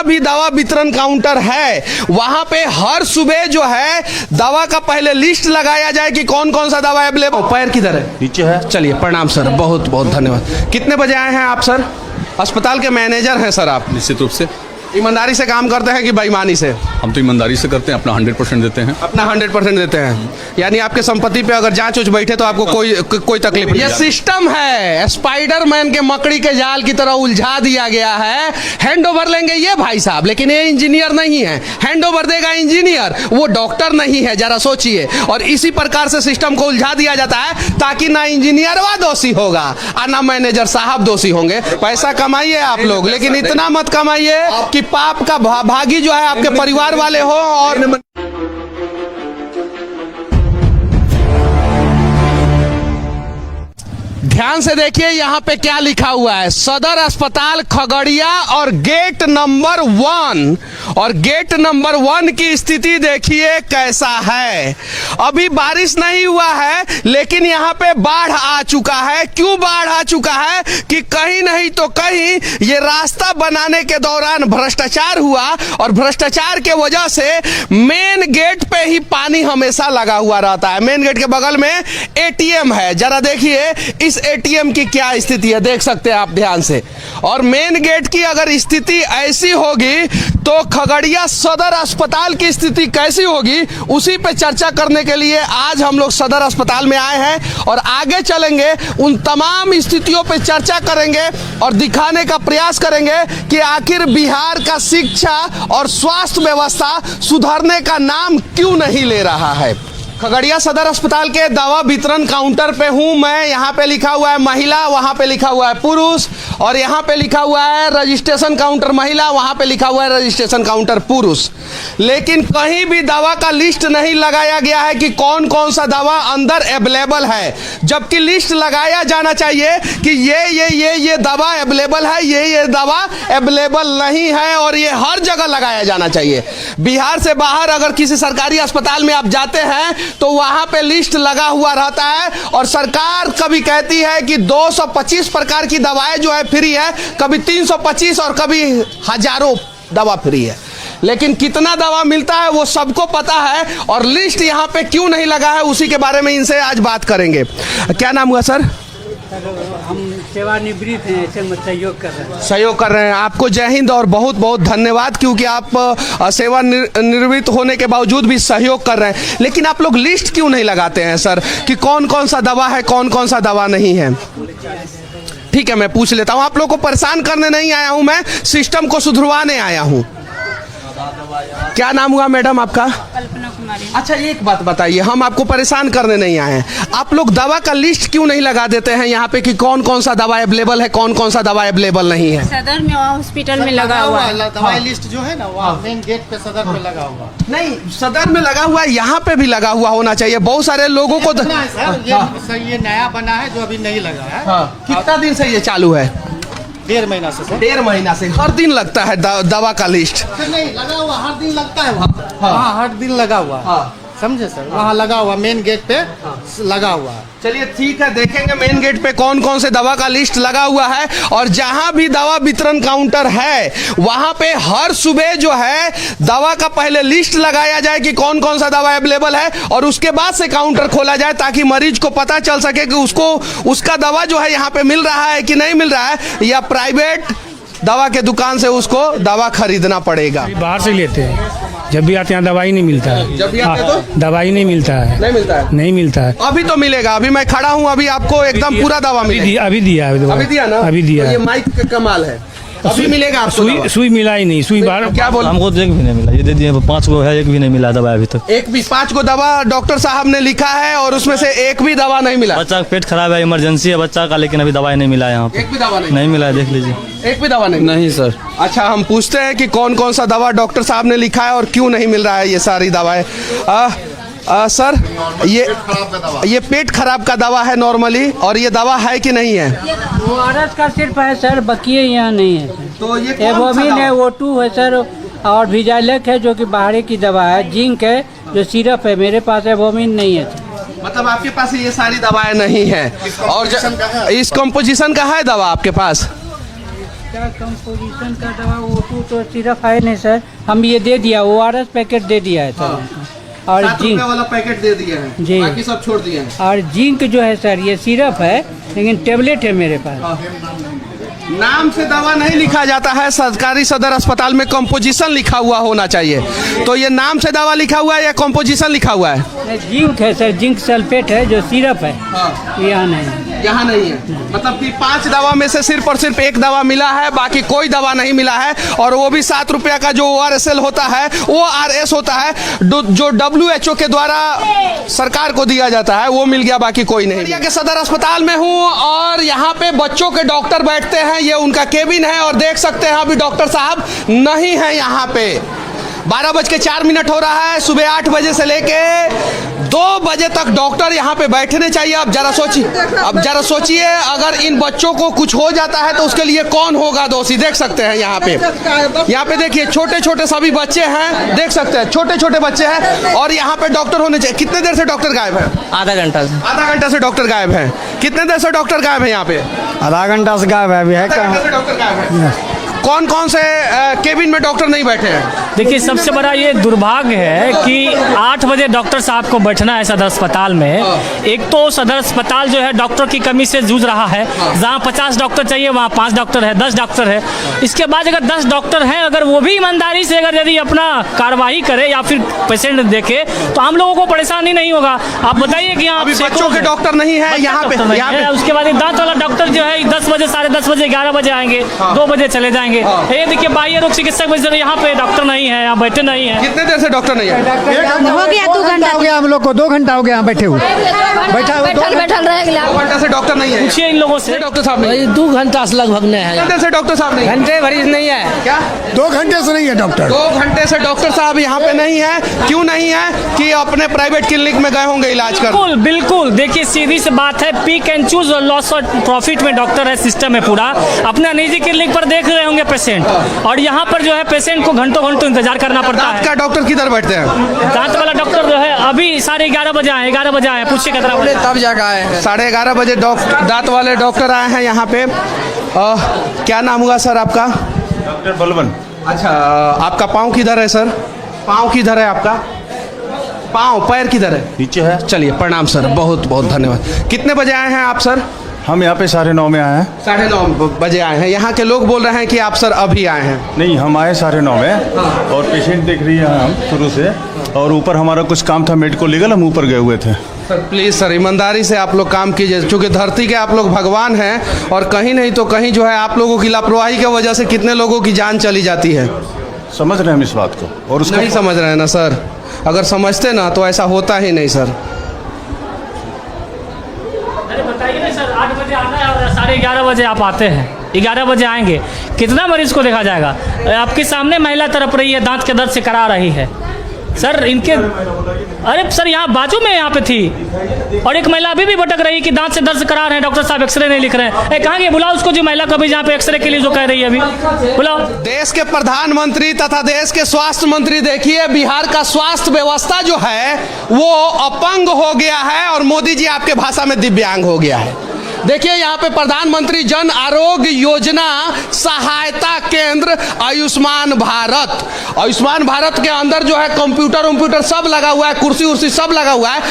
भी दवा वितरण काउंटर है वहां पे हर सुबह जो है दवा का पहले लिस्ट लगाया जाए कि कौन कौन सा दवा अवेलेबल। पैर किधर है? नीचे है। चलिए, प्रणाम सर, बहुत बहुत धन्यवाद। कितने बजे आए हैं आप सर? अस्पताल के मैनेजर हैं सर आप? निश्चित रूप से। ईमानदारी से काम करते हैं कि बेईमानी से? हम तो ईमानदारी से करते हैं, अपना 100% देते हैं। अपना 100% देते हैं, यानी आपके संपत्ति पे अगर जांच उच बैठे तो आपको कोई तकलीफ नहीं। ये सिस्टम है, स्पाइडरमैन के मकड़ी के जाल की तरह उलझा दिया गया है। हैंड ओवर लेंगे ये भाई साहब, लेकिन ये इंजीनियर नहीं है। हैंड ओवर देगा इंजीनियर, वो डॉक्टर नहीं है, जरा सोचिए। और इसी प्रकार से सिस्टम को उलझा दिया जाता है ताकि ना इंजीनियरवा दोषी होगा और ना मैनेजर साहब दोषी होंगे। पैसा कमाइए आप लोग, लेकिन इतना मत कमाइए कि पाप का भागी जो है आपके परिवार वाले हो। और ध्यान से देखिए यहाँ पे क्या लिखा हुआ है, सदर अस्पताल खगड़िया और गेट नंबर 1। और गेट नंबर 1 की स्थिति देखिए कैसा है। अभी बारिश नहीं हुआ है लेकिन यहाँ पे बाढ़ आ चुका है। क्यों बाढ़ आ चुका है कि कहीं नहीं तो कहीं ये रास्ता बनाने के दौरान भ्रष्टाचार हुआ और भ्रष्टाचार के वजह से मेन गेट पे ही पानी हमेशा लगा हुआ रहता है। मेन गेट के बगल में एटीएम है, जरा देखिए इस एटीएम की क्या स्थिति है, देख सकते हैं आप ध्यान से। और मेन गेट की अगर स्थिति ऐसी होगी तो खगड़िया सदर अस्पताल की स्थिति कैसी होगी, उसी पे चर्चा करने के लिए आज हम लोग सदर अस्पताल में आए हैं। और आगे चलेंगे, उन तमाम स्थितियों पे चर्चा करेंगे और दिखाने का प्रयास करेंगे कि आखिर बिहार का शिक्षा और स्वास्थ्य व्यवस्था सुधरने का नाम क्यों नहीं ले रहा है। खगड़िया सदर अस्पताल के दवा वितरण काउंटर पे हूं मैं। यहाँ पे लिखा हुआ है महिला, वहां पे लिखा हुआ है पुरुष, और यहाँ पे लिखा हुआ है रजिस्ट्रेशन काउंटर महिला, वहां पे लिखा हुआ है रजिस्ट्रेशन काउंटर पुरुष। लेकिन कहीं भी दवा का लिस्ट नहीं लगाया गया है कि कौन कौन सा दवा अंदर अवेलेबल है, जबकि लिस्ट लगाया जाना चाहिए कि ये दवा अवेलेबल है, ये दवा अवेलेबल नहीं है, और ये हर जगह लगाया जाना चाहिए। बिहार से बाहर अगर किसी सरकारी अस्पताल में आप जाते हैं तो वहां पे लिस्ट लगा हुआ रहता है और सरकार कभी कहती है कि 225 प्रकार की दवाएं जो है फ्री है, कभी 325 और कभी हजारों दवा फ्री है। लेकिन कितना दवा मिलता है वो सबको पता है, और लिस्ट यहाँ पे क्यों नहीं लगा है उसी के बारे में इनसे आज बात करेंगे। क्या नाम हुआ सर? हम सेवानिवृत्त हैं, ऐसे में सहयोग कर रहे हैं। आपको जय हिंद और बहुत बहुत धन्यवाद, क्योंकि आप सेवानिवृत्त होने के बावजूद भी सहयोग कर रहे हैं। लेकिन आप लोग लिस्ट क्यों नहीं लगाते हैं सर कि कौन कौन सा दवा है, कौन कौन सा दवा नहीं है? ठीक है, मैं पूछ लेता हूँ। आप लोग को परेशान करने नहीं आया हूँ मैं, सिस्टम को सुधरवाने आया हूँ। क्या नाम हुआ मैडम आपका? कल्पना कुमारी। अच्छा, एक बात बताइए, हम आपको परेशान करने नहीं आए हैं, आप लोग दवा का लिस्ट क्यों नहीं लगा देते हैं यहाँ पे कि कौन कौन सा दवा अवेलेबल है, कौन कौन सा दवा अवेलेबल नहीं है? सदर में हॉस्पिटल में लगा हुआ है दवाई लिस्ट जो है ना, वहाँ मेन गेट पे सदर पे लगा हुआ। नहीं, सदर में लगा हुआ है, यहाँ पे भी लगा हुआ होना चाहिए। बहुत सारे लोगों को सर ये नया बना है जो अभी नहीं लगा है। कितना दिन से ये चालू है? 1.5 महीना से सर। 1.5 महीना से हर दिन लगता है दवा का लिस्ट? नहीं लगा हुआ, हर दिन लगता है वहाँ हर दिन लगा हुआ। समझे सर, वहाँ लगा हुआ मेन गेट पे लगा हुआ है। चलिए ठीक है, देखेंगे मेन गेट पे कौन कौन से दवा का लिस्ट लगा हुआ है। और जहां भी दवा वितरण काउंटर है वहां पे हर सुबह जो है दवा का पहले लिस्ट लगाया जाए कि कौन कौन सा दवा अवेलेबल है, और उसके बाद से काउंटर खोला जाए ताकि मरीज को पता चल सके कि उसको उसका दवा जो है यहाँ पे मिल रहा है कि नहीं मिल रहा है, या प्राइवेट दवा के दुकान से उसको दवा खरीदना पड़ेगा। बाहर से लेते हैं, जब भी आते हैं दवाई नहीं मिलता है। जब भी आते हैं तो दवाई नहीं मिलता है। नहीं मिलता है? नहीं मिलता है। अभी तो मिलेगा, अभी मैं खड़ा हूँ, अभी आपको एकदम पूरा दवा मिलेगा। अभी दिया है। अभी दिया ना? अभी दिया। तो ये माइक का कमाल है, अभी मिलेगा आपको। सुई मिला ही नहीं, सुई बाहर। क्या बोल? हमको तो एक भी नहीं मिला, ये दे दिए 5 गो है, एक भी नहीं मिला दवा अभी तक। एक भी 5 को दवा डॉक्टर साहब ने लिखा है और उसमें से एक भी दवा नहीं मिला। बच्चा का पेट खराब है, इमरजेंसी है बच्चा का, लेकिन अभी दवाई नहीं मिला यहाँ पे। एक भी दवा नहीं मिला है, देख लीजिए। एक भी दवा नहीं? नहीं सर। अच्छा, हम पूछते हैं कि कौन कौन सा दवा डॉक्टर साहब ने लिखा है और क्यों नहीं मिल रहा है ये सारी दवाएं। सर, ये पेट खराब का दवा है नॉर्मली, और ये दवा है कि नहीं है? ORS का सिर्फ है सर, बकिए यहाँ नहीं है। तो ये एवोमिन है, O2 है सर, और विजाइलक है जो कि बाहरी की दवा है, जिंक है जो सिरप है। मेरे पास एवोमिन नहीं है। मतलब आपके पास ये सारी दवाएं नहीं है, और इस कंपोजिशन का है दवा आपके पास? क्या कंपोजिशन का दवा O2 तो सिर्फ है नहीं सर, हम ये दे दिया ORS पैकेट दे दिया है सर। और 7 जिंक रुपए वाला पैकेट दे दिए हैं जी। बाकी सब छोड़ दिए हैं। और जिंक जो है सर ये सिरप है, लेकिन टेबलेट है मेरे पास। नाम से दवा नहीं लिखा जाता है, सरकारी सदर अस्पताल में कंपोजिशन लिखा हुआ होना चाहिए। तो ये नाम से दवा लिखा हुआ है या कंपोजिशन लिखा हुआ है? जिंक है सर, जिंक सल्फेट है जो सिरप है, यहाँ नहीं है। यहाँ नहीं है, मतलब कि 5 दवा में से सिर्फ और सिर्फ 1 दवा मिला है, बाकी कोई दवा नहीं मिला है। और वो भी 7 रुपया का जो ORSL होता है, ORS होता है, जो WHO के द्वारा सरकार को दिया जाता है, वो मिल गया, बाकी कोई नहीं। इंडिया के सदर अस्पताल में हूँ और यहाँ पे बच्चों के डॉक्टर बैठते हैं, ये उनका केबिन है और देख सकते हैं अभी डॉक्टर साहब नहीं है यहाँ पे। 12:04 हो रहा है, सुबह 8 बजे से लेके 2 बजे तक डॉक्टर यहाँ पे बैठने चाहिए। अब जरा सोचिए अगर इन बच्चों को कुछ हो जाता है तो उसके लिए कौन होगा दोषी। देख सकते हैं यहाँ पे देखिए छोटे छोटे सभी बच्चे हैं, देख सकते हैं छोटे छोटे बच्चे हैं और यहाँ पे डॉक्टर होने चाहिए। कितने देर से डॉक्टर गायब है? आधा घंटा से डॉक्टर गायब है। कितने देर से डॉक्टर गायब है यहाँ पे? आधा घंटा से गायब है अभी है। आधा घंटा से डॉक्टर गायब है। कौन कौन से केबिन में डॉक्टर नहीं बैठे हैं? देखिए सबसे बड़ा ये दुर्भाग्य है कि 8 बजे डॉक्टर साहब को बैठना है सदर अस्पताल में। एक तो सदर अस्पताल जो है डॉक्टर की कमी से जूझ रहा है, जहाँ 50 डॉक्टर चाहिए वहाँ 5 डॉक्टर है, 10 डॉक्टर है। इसके बाद अगर 10 डॉक्टर हैं, अगर वो भी ईमानदारी से अगर यदि अपना कार्रवाई करे या फिर पेशेंट देखे तो हम लोगों को परेशानी नहीं होगा। आप बताइए कि यहाँ बच्चों के डॉक्टर नहीं है यहाँ पे। उसके बाद दांत वाला डॉक्टर जो है 10 बजे, 10:30 बजे, 11 बजे आएंगे, 2 बजे चले जाएंगे। ये देखिए बाह्य रोग चिकित्सक यहाँ पे डॉक्टर नहीं है, यहाँ बैठे नहीं है। कितने देर से डॉक्टर नहीं है? हो गया 2 घंटा हो गया, हम लोग को 2 घंटा हो गया यहाँ बैठे हुए। बैठल रह गया। 2 घंटा से डॉक्टर नहीं है। पूछिए इन लोगों से। डॉक्टर साहब नहीं, 2 घंटा से लगभग नहीं है। कितने देर से डॉक्टर साहब नहीं? घंटे भरी नहीं है। क्या 2 घंटे से नहीं है डॉक्टर? 2 घंटे से डॉक्टर साहब यहाँ पे नहीं है। क्यों नहीं है? कि अपने प्राइवेट क्लिनिक में गए होंगे इलाज कर। बिल्कुल बिल्कुल, देखिए सीधी सी बात है, पिक एंड चूज और लॉस और प्रॉफिट में डॉक्टर है, सिस्टम है पूरा। अपना निजी क्लिनिक पर देख रहे होंगे पेशेंट, और यहाँ पर जो है पेशेंट को घंटों इंतजार करना पड़ता है। दांत का डॉक्टर किधर बैठते हैं? दांत वाला डॉक्टर जो है अभी 11:30 बजे आए, 11 बजे आए, पूछिए कितना बजे तब जाकर आए हैं। 11:30 बजे दांत वाले डॉक्टर आए हैं यहाँ पे। क्या नाम हुआ सर आपका? डॉक्टर बलवन। अच्छा, आपका पाँव किधर है सर? पाँव किधर है आपका? पैर किधर है? नीचे है। चलिए प्रणाम सर, बहुत बहुत धन्यवाद। कितने बजे आए हैं आप सर? हम यहाँ पे 9:30 में आए हैं। 9:30 बजे आए हैं। यहाँ के लोग बोल रहे हैं कि आप सर अभी आए हैं। नहीं, हम आए 9:30 में और पेशेंट देख रही है हम शुरू से, और ऊपर हमारा कुछ काम था मेडिको लीगल, हम ऊपर गए हुए थे। सर प्लीज़ सर ईमानदारी से आप लोग काम कीजिए, क्योंकि धरती के आप लोग भगवान हैं और कहीं नहीं तो कहीं जो है आप लोगों की लापरवाही की वजह से कितने लोगों की जान चली जाती है। समझ रहे हैं हम इस बात को, और उसको नहीं समझ रहे हैं ना सर? अगर समझते ना तो ऐसा होता ही नहीं सर। अरे बताइए ना सर, 8 बजे आना है और 11:30 बजे आप आते हैं, 11 बजे आएंगे, कितना मरीज को देखा जाएगा? आपके सामने महिला तड़प रही है, दांत के दर्द से करा रही है सर इनके। अरे सर यहाँ बाजू में यहाँ पे थी, और एक महिला अभी भी भटक रही कि दांत से दर्द करा रहे हैं, डॉक्टर साहब एक्सरे नहीं लिख रहे हैं। कहाँ गए? बुलाओ उसको, जो महिला कभी जहाँ पे एक्सरे के लिए जो कह रही है, अभी बुलाओ। देश के प्रधानमंत्री तथा देश के स्वास्थ्य मंत्री देखिए, बिहार का स्वास्थ्य व्यवस्था जो है वो अपंग हो गया है और मोदी जी आपके भाषा में दिव्यांग हो गया है। देखिए यहाँ पे प्रधानमंत्री जन आरोग्य योजना सहायता केंद्र आयुष्मान भारत के अंदर जो है कंप्यूटर सब लगा हुआ है, कुर्सी उर्सी सब लगा हुआ है,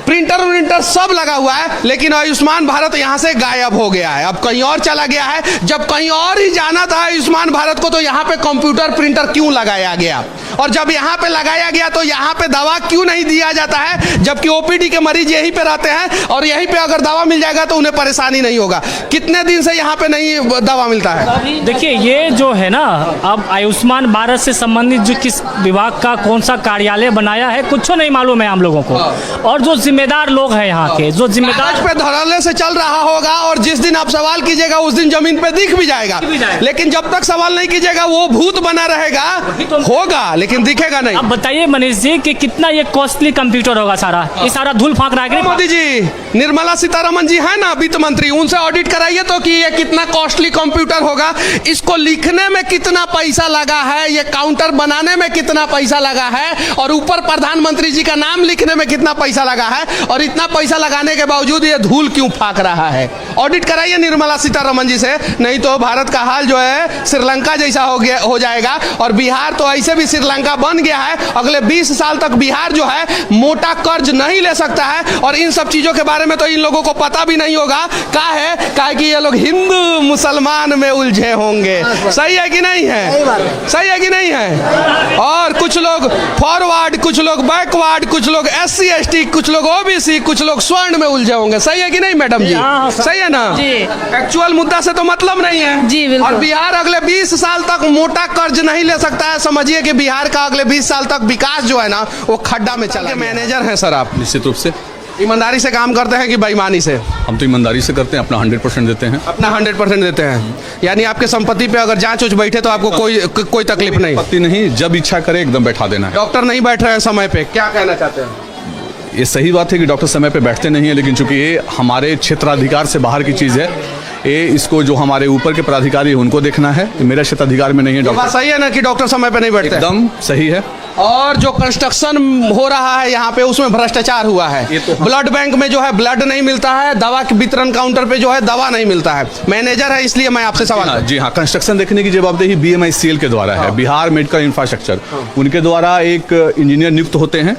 प्रिंटर सब लगा हुआ है, लेकिन आयुष्मान भारत यहाँ से गायब हो गया है, अब कहीं और चला गया है। जब कहीं और ही जाना था आयुष्मान भारत को तो यहाँ पे कंप्यूटर प्रिंटर क्यों लगाया गया? और जब यहाँ पे लगाया गया तो यहाँ पे दवा क्यों नहीं दिया जाता है? जबकि ओपीडी के मरीज यहीं पे रहते हैं और यहीं पे अगर दवा मिल जाएगा तो उन्हें परेशानी नहीं होगा। कितने दिन से यहाँ पे नहीं दवा मिलता है? देखिए ये जो है ना, अब आयुष्मान भारत से संबंधित जो किस विभाग का कौन सा कार्यालय बनाया है कुछ नहीं मालूम है हम लोगों को, और जो जिम्मेदार लोग हैं यहाँ के, जो जिम्मेदार पे धड़ल्ले से चल रहा होगा और जिस दिन आप सवाल कीजिएगा उस दिन जमीन पे दिख भी जाएगा, लेकिन जब तक सवाल नहीं कीजिएगा वो भूत बना रहेगा, होगा लेकिन दिखेगा नहीं। अब बताइए मनीष जी कि कितना ये कॉस्टली कंप्यूटर होगा सारा, ये सारा धूल फांक रहा है। मोदी जी, निर्मला सीतारमण जी है ना वित्त मंत्री, उनसे ऑडिट कराइए तो कि ये कितना कॉस्टली कंप्यूटर होगा, इसको लिखने में कितना पैसा लगा है, ये काउंटर बनाने में कितना पैसा लगा है, और ऊपर प्रधानमंत्री जी का नाम लिखने में कितना पैसा लगा है। है और इतना पैसा लगाने के बावजूद ये धूल क्यों फाक रहा है? ऑडिट कराइए निर्मला सीतारमण जी से, नहीं तो भारत का हाल जो है श्रीलंका जैसा हो जाएगा। और बिहार तो ऐसे भी श्रीलंका बन गया है, अगले 20 साल तक बिहार जो है मोटा कर्ज नहीं ले सकता है। और इन सब चीजों के बारे में तो इन लोगों को पता भी नहीं होगा। क्या है कि ये लोग हिंदू मुसलमान में उलझे होंगे। सही है कि नहीं है? सही है कि नहीं है? और कुछ लोग फॉरवर्ड, कुछ लोग बैकवर्ड, कुछ लोग SC ST, कुछ लोग OBC, कुछ लोग स्वर्ण में उलझे होंगे। सही है कि नहीं मैडम जी? सही है ना? एक्चुअल मुद्दा से तो मतलब नहीं है जी, बिल्कुल। और बिहार अगले 20 साल तक मोटा कर्ज नहीं ले सकता है। समझिए कि बिहार का अगले 20 साल तक विकास जो है ना वो खड्डा में चला। मैनेजर हैं सर आप, निश्चित रूप से ईमानदारी से काम करते हैं कि बेईमानी से? हम तो ईमानदारी से करते हैं, अपना 100% देते हैं। अपना 100% देते हैं, यानी आपके संपत्ति पे अगर जांच उच बैठे तो आपको कोई तकलीफ नहीं? पत्ती नहीं, जब इच्छा करे एकदम बैठा देना है। डॉक्टर नहीं बैठ रहे हैं समय पे, क्या कहना चाहते हैं? ये सही बात है कि डॉक्टर समय पे बैठते नहीं है, लेकिन चूंकि ये हमारे क्षेत्राधिकार से बाहर की चीज़ है, ये इसको जो हमारे ऊपर के पदाधिकारी हैं उनको देखना है। मेरा क्षेत्राधिकार में नहीं है। बात सही है ना कि डॉक्टर समय पे नहीं बैठते? एकदम सही है। और जो कंस्ट्रक्शन हो रहा है यहाँ पे उसमें भ्रष्टाचार हुआ है। ब्लड बैंक में जो है ब्लड नहीं मिलता है, दवा के वितरण काउंटर पे जो है दवा नहीं मिलता है। मैनेजर है इसलिए मैं आपसे सवाल। जी हाँ, कंस्ट्रक्शन देखने की जवाबदेही BMICL के द्वारा है, बिहार मेडिकल इंफ्रास्ट्रक्चर। उनके द्वारा एक इंजीनियर नियुक्त होते हैं,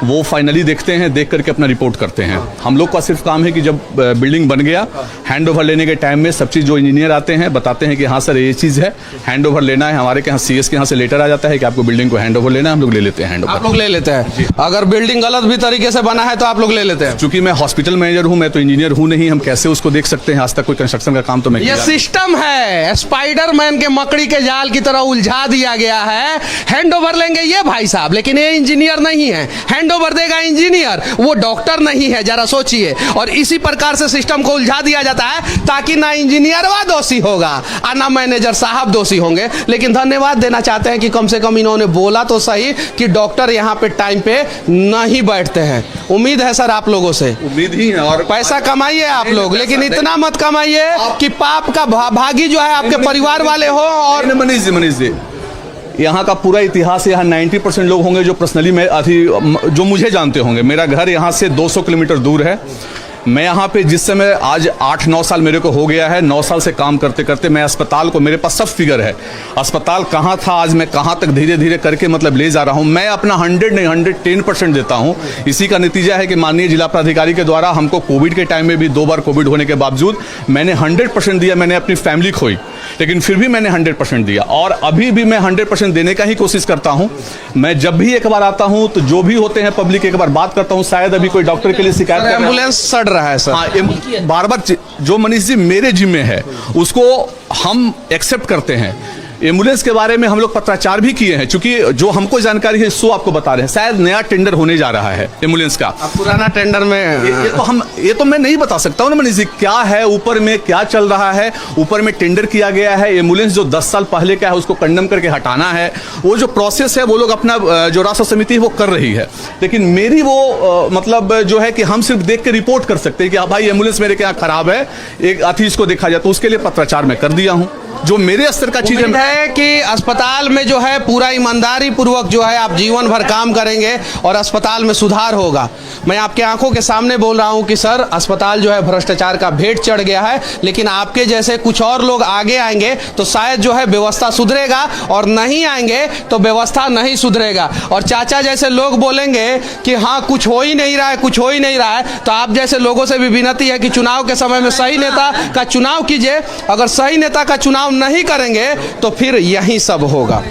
वो फाइनली देखते हैं, देख करके अपना रिपोर्ट करते हैं। हम लोग का सिर्फ काम है कि जब बिल्डिंग बन गया, हैंड ओवर लेने के टाइम में सब चीज़ जो इंजीनियर आते हैं बताते हैं कि हाँ सर ये चीज़ है, हैंड ओवर लेना है। हमारे यहाँ CS के यहाँ से लेटर आ जाता है कि आपको बिल्डिंग को हैंड ओवर लेना है, हम लोग ले लेते हैं हैंड ओवर। आप लोग ले लेते हैं? अगर बिल्डिंग गलत भी तरीके से बना है तो आप लोग ले लेते हैं? चूंकि मैं हॉस्पिटल मैनेजर हूँ, मैं तो इंजीनियर हूँ नहीं, हम कैसे उसको देख सकते हैं? आज तक कोई कंस्ट्रक्शन का काम तो मैं ये सिस्टम है, स्पाइडरमैन के मकड़ी के जाल की तरह उलझा दिया गया है। हैंड ओवर लेंगे ये भाई साहब, लेकिन ये इंजीनियर नहीं है। हैंड ओवर देगा इंजीनियर, वो डॉक्टर नहीं है, जरा सोचिए। और इसी प्रकार से सिस्टम को उलझा दिया जाता है ताकि ना इंजीनियरवा दोषी होगा और ना मैनेजर साहब दोषी होंगे। लेकिन धन्यवाद देना चाहते हैं कि कम से कम इन्होंने बोला तो सही कि डॉक्टर यहाँ पे टाइम पे नहीं बैठते हैं। उम्मीद है सर आप लोगों से, उम्मीद ही है। और पैसा कमाइए आप लोग, लेकिन इतना मत कमाइए कि पाप का भागी जो है आपके परिवार वाले हो। और मनीष जी यहाँ का पूरा इतिहास, यहाँ 90% लोग होंगे जो पर्सनली जो मुझे जानते होंगे। मेरा घर यहाँ से 200 किलोमीटर दूर है। मैं यहाँ पे जिस समय आज 8-9 साल मेरे को हो गया है, 9 साल से काम करते करते मैं अस्पताल को, मेरे पास सब फिगर है, अस्पताल कहाँ था आज मैं कहाँ तक धीरे धीरे करके मतलब ले जा रहा हूँ। मैं अपना 100 नहीं 110% देता हूँ। इसी का नतीजा है कि माननीय जिला प्राधिकारी के द्वारा हमको कोविड के टाइम में भी 2 बार कोविड होने के बावजूद मैंने 100% दिया। मैंने अपनी फैमिली खोई, लेकिन फिर भी मैंने 100% दिया और अभी भी मैं 100% देने का ही कोशिश करता हूँ। मैं जब भी एक बार आता हूँ तो जो भी होते हैं पब्लिक एक बार बात करता हूँ। शायद अभी कोई डॉक्टर के लिए शिकायत, एम्बुलेंस सड़ रहा है सर। हाँ, बार बार जो मनीष जी मेरे जिम्मे है उसको हम एक्सेप्ट करते हैं। एम्बुलेंस के बारे में हम लोग पत्राचार भी किए हैं, क्योंकि जो हमको जानकारी है सो आपको बता रहे हैं। शायद नया टेंडर होने जा रहा है एम्बुलेंस का। पुराना टेंडर में ये तो मैं नहीं बता सकता हूँ ना मनीष जी, क्या है ऊपर में क्या चल रहा है। ऊपर में टेंडर किया गया है, एम्बुलेंस जो 10 साल पहले का है उसको कंडम करके हटाना है। वो जो प्रोसेस है वो लोग अपना जो राष्ट्र समिति है वो कर रही है, लेकिन मेरी वो मतलब जो है कि हम सिर्फ देख के रिपोर्ट कर सकते हैं कि हाँ भाई एम्बुलेंस मेरे के यहाँ खराब है, एक अति इसको देखा जाए। तो उसके लिए पत्राचार मैं कर दिया हूँ। जो मेरे स्तर का चीज है कि अस्पताल में जो है पूरा ईमानदारी पूर्वक जो है आप जीवन भर काम करेंगे और अस्पताल में सुधार होगा। मैं आपके आंखों के सामने बोल रहा हूं कि सर अस्पताल जो है भ्रष्टाचार का भेंट चढ़ गया है, लेकिन आपके जैसे कुछ और लोग आगे आएंगे तो शायद जो है व्यवस्था सुधरेगा, और नहीं आएंगे तो व्यवस्था नहीं सुधरेगा। और चाचा जैसे लोग बोलेंगे कि हाँ कुछ हो ही नहीं रहा है, कुछ हो ही नहीं रहा है, तो आप जैसे लोगों से भी विनती है कि चुनाव के समय में सही नेता का चुनाव कीजिए। अगर सही नेता का चुनाव नहीं करेंगे तो फिर यही सब होगा।